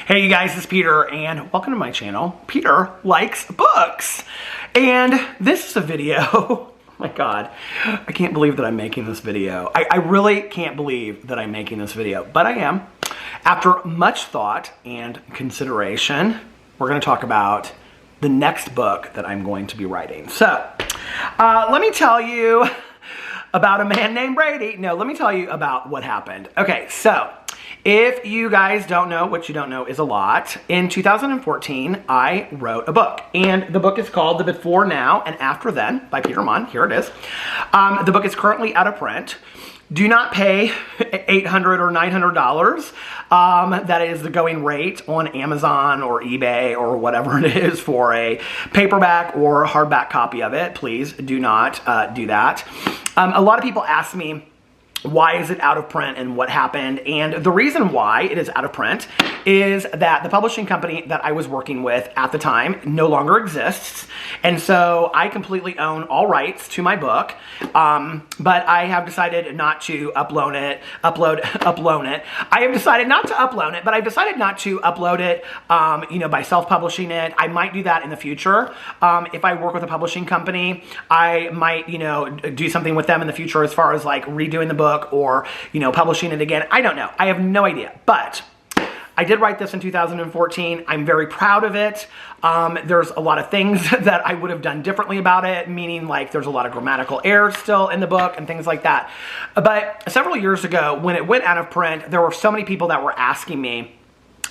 Hey you guys, it's Peter and welcome to my channel, Peter Likes Books. And this is a video, oh my God, I can't believe that I'm making this video. I really can't believe that I'm making this video, but I am. After much thought and consideration, we're gonna talk about the next book that I'm going to be writing. So, let me tell you about a man named Brady. No, let me tell you about what happened. Okay, so if you guys don't know, what you don't know is a lot, in 2014, I wrote a book. And the book is called The Before Now and After Then by Peter Monn. Here it is. The book is currently out of print. Do not pay $800 or $900. That is the going rate on Amazon or eBay or whatever it is for a paperback or hardback copy of it. Please do not do that. A lot of people ask me, why is it out of print and what happened? And the reason why it is out of print is that the publishing company that I was working with at the time no longer exists. And so I completely own all rights to my book. But I have decided not to upload it. I have decided not to upload it, but I've decided not to upload it, by self-publishing it. I might do that in the future. If I work with a publishing company, I might, do something with them in the future as far as like redoing the book or, publishing it again. I don't know. I have no idea. But I did write this in 2014. I'm very proud of it. There's a lot of things that I would have done differently about it, meaning like there's a lot of grammatical errors still in the book and things like that. But several years ago, when it went out of print, there were so many people that were asking me,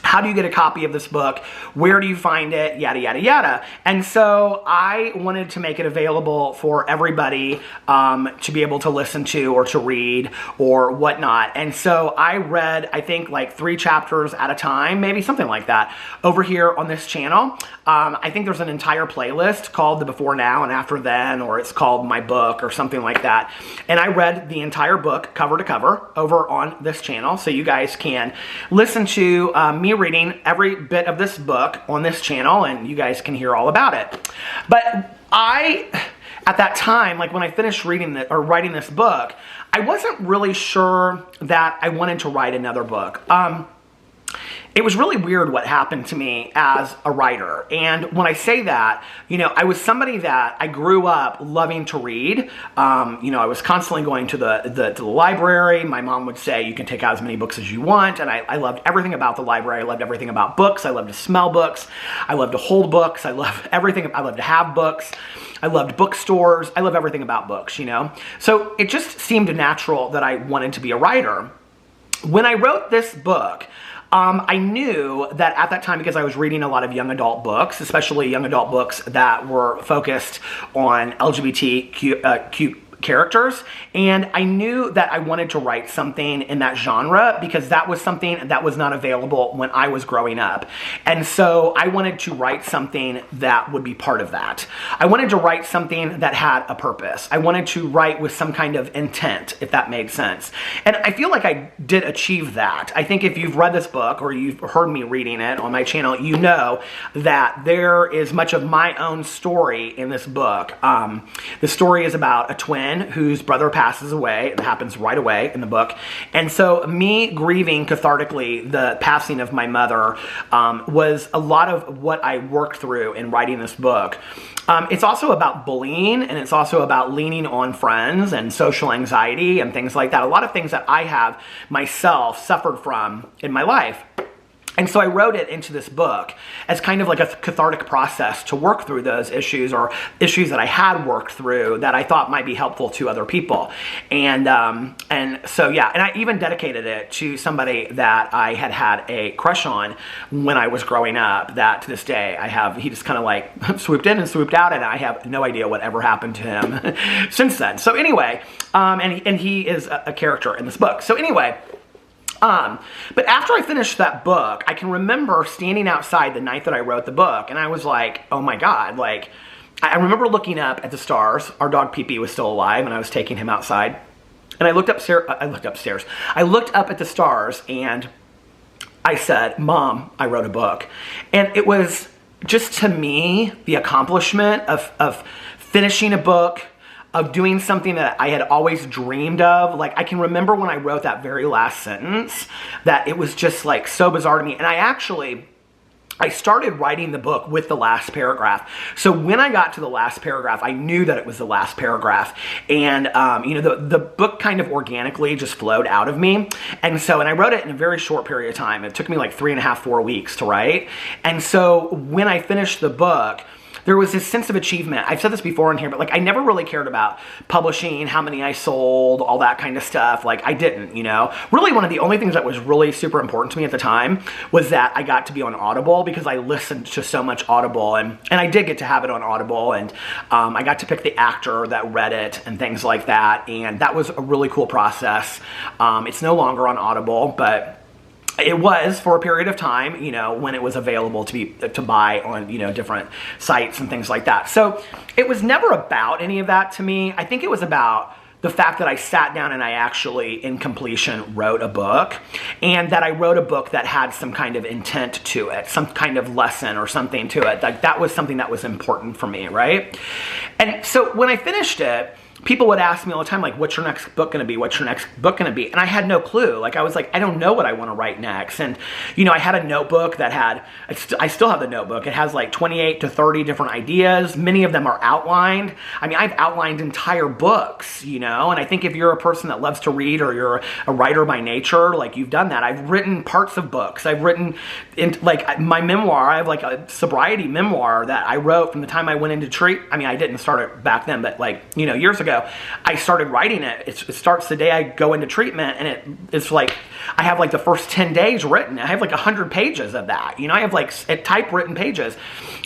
how do you get a copy of this book? Where do you find it? Yada, yada, yada. And so I wanted to make it available for everybody to be able to listen to or to read or whatnot. And so I read, I think, like 3 chapters at a time, maybe something like that, over here on this channel. I think there's an entire playlist called The Before Now and After Then, or it's called My Book or something like that. And I read the entire book cover to cover over on this channel. So you guys can listen to me reading every bit of this book on this channel and you guys can hear all about it. But at that time, like when I finished writing this book, I wasn't really sure that I wanted to write another book. It was really weird what happened to me as a writer. And when I say that, I was somebody that I grew up loving to read. I was constantly going to the library. My mom would say, you can take out as many books as you want. And I loved everything about the library. I loved everything about books. I loved to smell books. I loved to hold books. I love everything. I loved to have books. I loved bookstores. I love everything about books, So it just seemed natural that I wanted to be a writer. When I wrote this book, I knew that at that time, because I was reading a lot of young adult books, especially young adult books that were focused on LGBTQ characters, and I knew that I wanted to write something in that genre because that was something that was not available when I was growing up. And so I wanted to write something that would be part of that. I wanted to write something that had a purpose. I wanted to write with some kind of intent, if that made sense. And I feel like I did achieve that. I think if you've read this book or you've heard me reading it on my channel, you know that there is much of my own story in this book. The story is about a twin whose brother passes away. It happens right away in the book. And so me grieving cathartically the passing of my mother was a lot of what I worked through in writing this book. It's also about bullying, and it's also about leaning on friends and social anxiety and things like that. A lot of things that I have myself suffered from in my life. And so I wrote it into this book as kind of like a cathartic process to work through those issues or issues that I had worked through that I thought might be helpful to other people. And so, yeah, and I even dedicated it to somebody that I had a crush on when I was growing up, that to this day he just kind of like swooped in and swooped out, and I have no idea what ever happened to him since then. So anyway, and he is a character in this book. So anyway, but after I finished that book, I can remember standing outside the night that I wrote the book, and I was like, oh my God, like, I remember looking up at the stars. Our dog Pee-Pee was still alive, and I was taking him outside, and I looked up at the stars, and I said, Mom, I wrote a book. And it was just, to me, the accomplishment of finishing a book, of doing something that I had always dreamed of. Like, I can remember when I wrote that very last sentence that it was just like so bizarre to me. And I started writing the book with the last paragraph. So when I got to the last paragraph, I knew that it was the last paragraph. And, you know, the book kind of organically just flowed out of me. And I wrote it in a very short period of time. It took me like 3.5, 4 weeks to write. And so when I finished the book, there was this sense of achievement. I've said this before in here, but like I never really cared about publishing, how many I sold, all that kind of stuff. Like I didn't, you know. Really one of the only things that was really super important to me at the time was that I got to be on Audible, because I listened to so much Audible, and I did get to have it on Audible, and I got to pick the actor that read it and things like that, and that was a really cool process. It's no longer on Audible, but it was for a period of time, you know, when it was available to buy on, you know, different sites and things like that. So it was never about any of that to me. I think it was about the fact that I sat down and I actually, in completion, wrote a book, and that I wrote a book that had some kind of intent to it, some kind of lesson or something to it. Like that was something that was important for me, right? And so when I finished it, people would ask me all the time, like, what's your next book going to be? What's your next book going to be? And I had no clue. Like, I was like, I don't know what I want to write next. And, you know, I had a notebook that had, I still have the notebook. It has like 28 to 30 different ideas. Many of them are outlined. I mean, I've outlined entire books, you know, and I think if you're a person that loves to read, or you're a writer by nature, like you've done that. I've written parts of books. I've written, like my memoir, I have like a sobriety memoir that I wrote from the time I went into treatment. I mean, I didn't start it back then, but like, you know, years ago, I started writing it. It starts the day I go into treatment, and it's like, I have like the first 10 days written. I have like 100 pages of that. You know, I have like typewritten pages.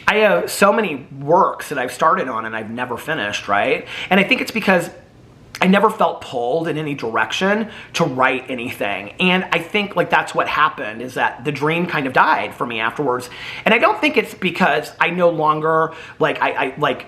I have so many works that I've started on and I've never finished, right? And I think it's because I never felt pulled in any direction to write anything. And I think like that's what happened, is that the dream kind of died for me afterwards. And I don't think it's because I no longer, like,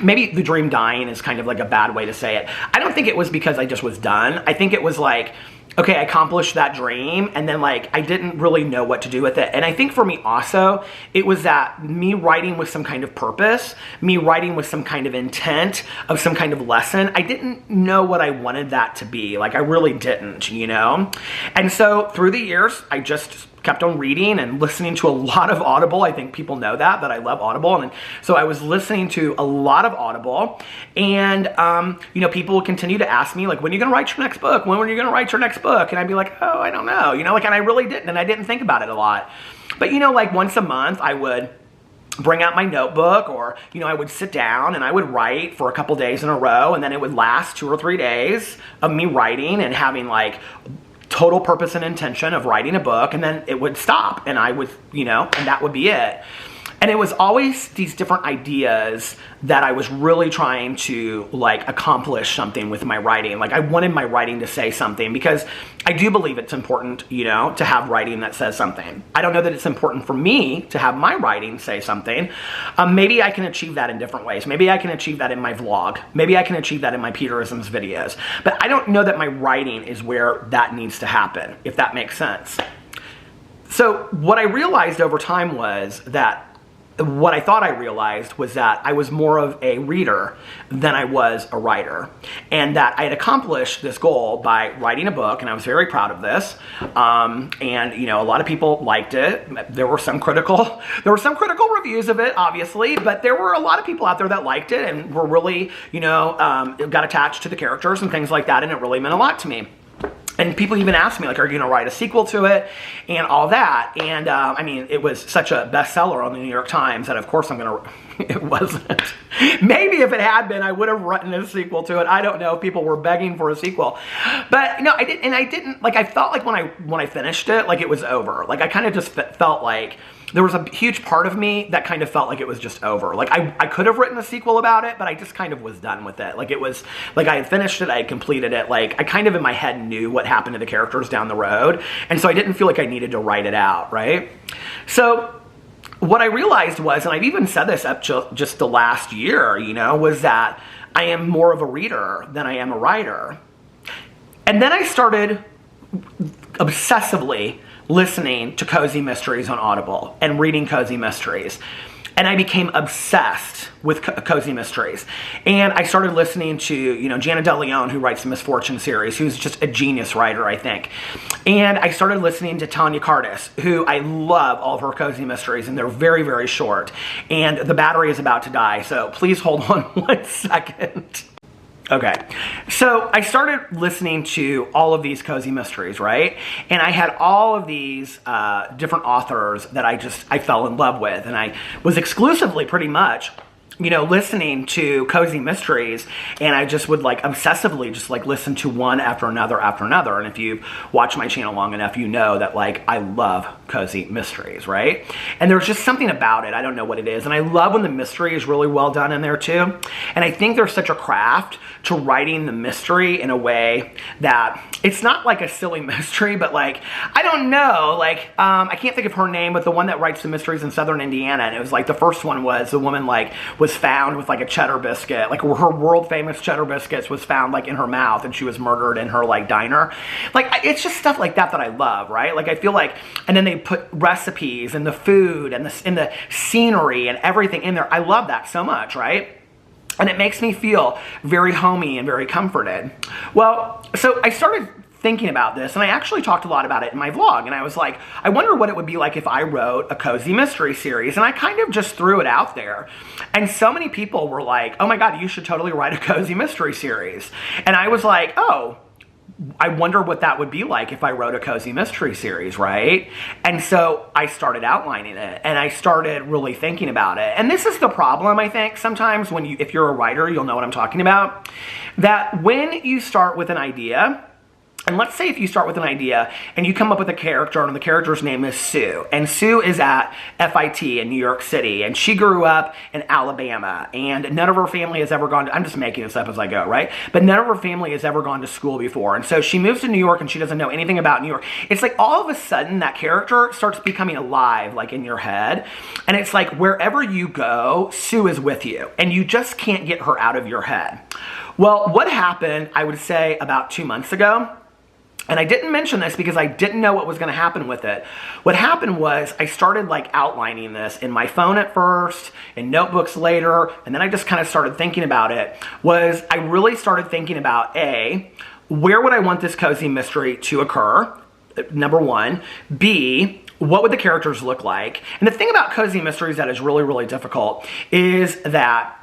maybe the dream dying is kind of like a bad way to say it. I don't think it was because I just was done. I think it was like, okay, I accomplished that dream, and then like I didn't really know what to do with it. And I think for me also, it was that me writing with some kind of purpose, me writing with some kind of intent of some kind of lesson. I didn't know what I wanted that to be. Like I really didn't, you know? And so through the years, I just kept on reading and listening to a lot of Audible. I think people know that I love Audible. And so I was listening to a lot of Audible, and, you know, people would continue to ask me like, when are you going to write your next book? When are you going to write your next book? And I'd be like, oh, I don't know, you know, like, and I really didn't, and I didn't think about it a lot. But, you know, like once a month I would bring out my notebook, or, you know, I would sit down and I would write for a couple days in a row, and then it would last 2 or 3 days of me writing and having like total purpose and intention of writing a book, and then it would stop, and I would, you know, and that would be it. And it was always these different ideas that I was really trying to like accomplish something with my writing. Like I wanted my writing to say something, because I do believe it's important, you know, to have writing that says something. I don't know that it's important for me to have my writing say something. Maybe I can achieve that in different ways. Maybe I can achieve that in my vlog. Maybe I can achieve that in my Peterisms videos. But I don't know that my writing is where that needs to happen, if that makes sense. So what I realized over time was that what I thought I realized was that I was more of a reader than I was a writer, and that I had accomplished this goal by writing a book, and I was very proud of this. And you know, a lot of people liked it. There were some critical reviews of it, obviously, but there were a lot of people out there that liked it and were really, you know, got attached to the characters and things like that, and it really meant a lot to me. And people even asked me, like, are you going to write a sequel to it and all that? And, I mean, it was such a bestseller on the New York Times that, of course, I'm going to... It wasn't. Maybe if it had been, I would have written a sequel to it. I don't know if people were begging for a sequel. But, no, I didn't. And I didn't... Like, I felt like when I finished it, like, it was over. Like, I kind of just felt like... There was a huge part of me that kind of felt like it was just over. Like, I could have written a sequel about it, but I just kind of was done with it. Like, it was, like, I had finished it, I had completed it. Like, I kind of in my head knew what happened to the characters down the road, and so I didn't feel like I needed to write it out, right? So, what I realized was, and I've even said this up just the last year, you know, was that I am more of a reader than I am a writer. And then I started obsessively listening to cozy mysteries on Audible and reading cozy mysteries. And I became obsessed with cozy mysteries. And I started listening to, you know, Jana DeLeon, who writes the Misfortune series, who's just a genius writer, I think. And I started listening to Tanya Cardis, who I love all of her cozy mysteries, and they're very, very short. And the battery is about to die, so please hold on 1 second. Okay, so I started listening to all of these cozy mysteries, right? And I had all of these different authors that I fell in love with, and I was exclusively pretty much, you know, listening to cozy mysteries, and I just would like obsessively just like listen to one after another after another. And if you've watched my channel long enough, you know that like I love cozy mysteries, right? And there's just something about it, I don't know what it is, and I love when the mystery is really well done in there too. And I think there's such a craft to writing the mystery in a way that it's not like a silly mystery, but like, I don't know, like, I can't think of her name, but the one that writes the mysteries in Southern Indiana, and it was like, the first one was the woman like was found with like a cheddar biscuit, like her world famous cheddar biscuits was found like in her mouth, and she was murdered in her like diner. Like, it's just stuff like that that I love, right? Like, I feel like, and then they put recipes and the food and the scenery and everything in there. I love that so much, right? And it makes me feel very homey and very comforted. Well, so I started thinking about this, and I actually talked a lot about it in my vlog, and I was like, I wonder what it would be like if I wrote a cozy mystery series, and I kind of just threw it out there. And so many people were like, oh my God, you should totally write a cozy mystery series. And I was like, oh, I wonder what that would be like if I wrote a cozy mystery series, right? And so I started outlining it, and I started really thinking about it. And this is the problem, I think, sometimes when if you're a writer, you'll know what I'm talking about, that when you start with an idea, and let's say if you start with an idea and you come up with a character, and the character's name is Sue, and Sue is at FIT in New York City, and she grew up in Alabama, and none of her family has ever gone to, I'm just making this up as I go, right? But none of her family has ever gone to school before, and so she moves to New York and she doesn't know anything about New York. It's like all of a sudden that character starts becoming alive, like in your head, and it's like wherever you go, Sue is with you, and you just can't get her out of your head. Well, what happened, I would say about 2 months ago, and I didn't mention this because I didn't know what was going to happen with it. What happened was I started like outlining this in my phone at first, in notebooks later, and then I just kind of started thinking about it. I really started thinking about A, where would I want this cozy mystery to occur? Number one. B, what would the characters look like? And the thing about cozy mysteries that is really, really difficult is that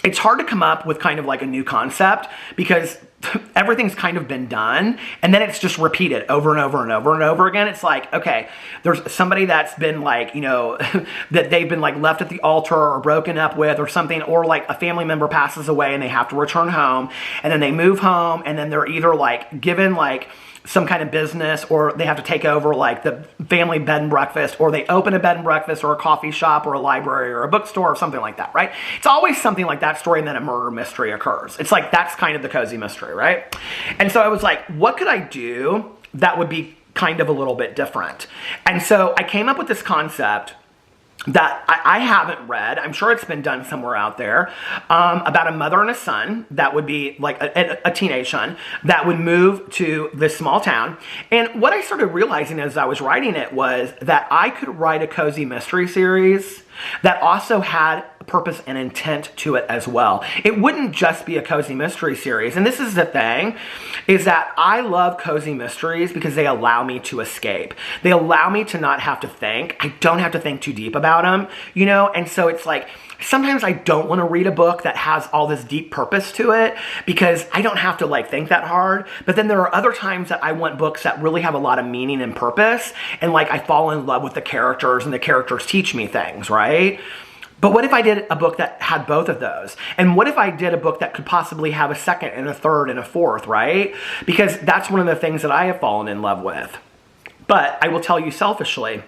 it's hard to come up with kind of like a new concept because everything's kind of been done, and then it's just repeated over and over and over and over again. It's like, okay, there's somebody that's been like, you know, that they've been like left at the altar or broken up with or something, or like a family member passes away and they have to return home, and then they move home, and then they're either like given like some kind of business, or they have to take over like the family bed and breakfast, or they open a bed and breakfast or a coffee shop or a library or a bookstore or something like that, right? It's always something like that story, and then a murder mystery occurs. It's like that's kind of the cozy mystery, right? And so I was like, what could I do that would be kind of a little bit different? And so I came up with this concept that I haven't read, I'm sure it's been done somewhere out there, about a mother and a son that would be like a teenage son that would move to this small town. And what I started realizing as I was writing it was that I could write a cozy mystery series that also had purpose and intent to it as well. It wouldn't just be a cozy mystery series. And this is the thing, is that I love cozy mysteries because they allow me to escape. They allow me to not have to think. I don't have to think too deep about them, you know? And so it's like, sometimes I don't want to read a book that has all this deep purpose to it because I don't have to like think that hard. But then there are other times that I want books that really have a lot of meaning and purpose, and like I fall in love with the characters and the characters teach me things, right? But what if I did a book that had both of those? And what if I did a book that could possibly have a second and a third and a fourth, right? Because that's one of the things that I have fallen in love with. But I will tell you selfishly,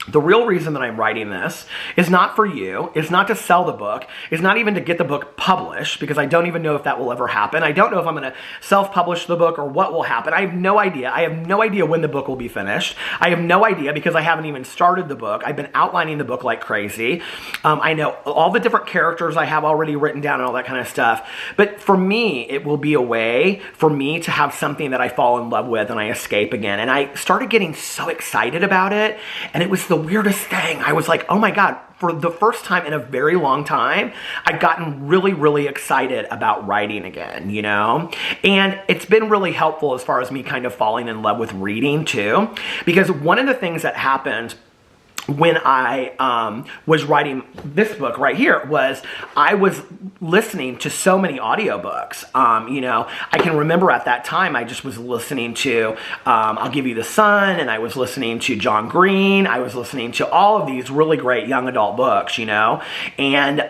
the real reason that I'm writing this is not for you, is not to sell the book, is not even to get the book published, because I don't even know if that will ever happen. I don't know if I'm going to self-publish the book or what will happen. I have no idea. I have no idea when the book will be finished. I have no idea because I haven't even started the book. I've been outlining the book like crazy. I know all the different characters I have already written down and all that kind of stuff. But for me, it will be a way for me to have something that I fall in love with and I escape again. And I started getting so excited about it, and it was the weirdest thing. I was like, oh my God, for the first time in a very long time, I'd gotten really, really excited about writing again, you know? And it's been really helpful as far as me kind of falling in love with reading too, because one of the things that happened when I was writing this book right here was I was listening to so many audiobooks. You know, I can remember at that time I just was listening to I'll Give You the Sun, and I was listening to John Green. I was listening to all of these really great young adult books, you know, and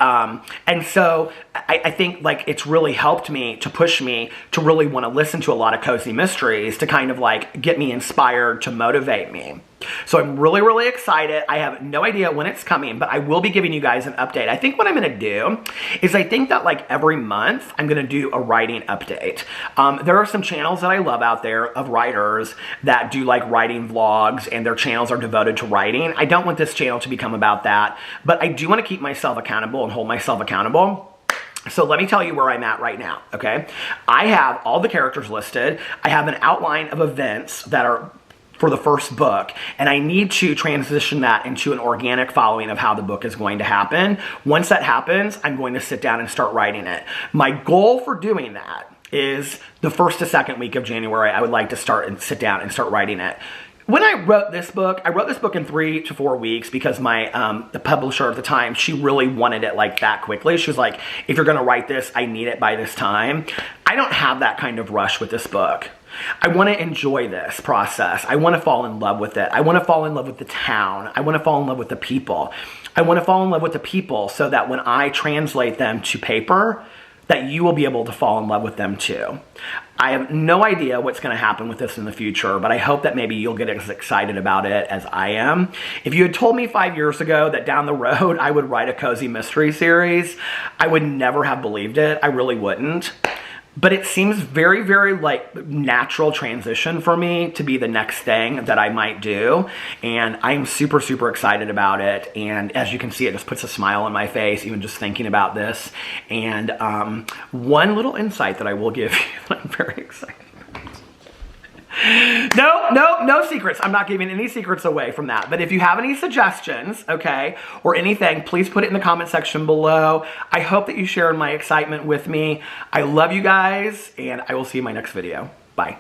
so I think like it's really helped me to push me to really want to listen to a lot of cozy mysteries to kind of like get me inspired, to motivate me. So I'm really, really excited. I have no idea when it's coming, but I will be giving you guys an update. I think what I'm going to do is I think that like every month I'm going to do a writing update. There are some channels that I love out there of writers that do like writing vlogs, and their channels are devoted to writing. I don't want this channel to become about that, but I do want to keep myself accountable and hold myself accountable. So let me tell you where I'm at right now, okay? I have all the characters listed. I have an outline of events that are for the first book, and I need to transition that into an organic following of how the book is going to happen. Once that happens, I'm going to sit down and start writing it. My goal for doing that is the first to second week of January, I would like to sit down and start writing it. When I wrote this book in 3 to 4 weeks because my the publisher at the time, she really wanted it like that quickly. She was like, if you're gonna write this, I need it by this time. I don't have that kind of rush with this book. I want to enjoy this process. I want to fall in love with it. I want to fall in love with the town. I want to fall in love with the people. I want to fall in love with the people so that when I translate them to paper, that you will be able to fall in love with them too. I have no idea what's going to happen with this in the future, but I hope that maybe you'll get as excited about it as I am. If you had told me 5 years ago that down the road I would write a cozy mystery series, I would never have believed it. I really wouldn't. But it seems very, very like natural transition for me to be the next thing that I might do. And I'm super, super excited about it. And as you can see, it just puts a smile on my face, even just thinking about this. And one little insight that I will give you that I'm very excited about. No secrets. I'm not giving any secrets away from that. But if you have any suggestions, okay, or anything, please put it in the comment section below. I hope that you share in my excitement with me. I love you guys, and I will see you in my next video. Bye.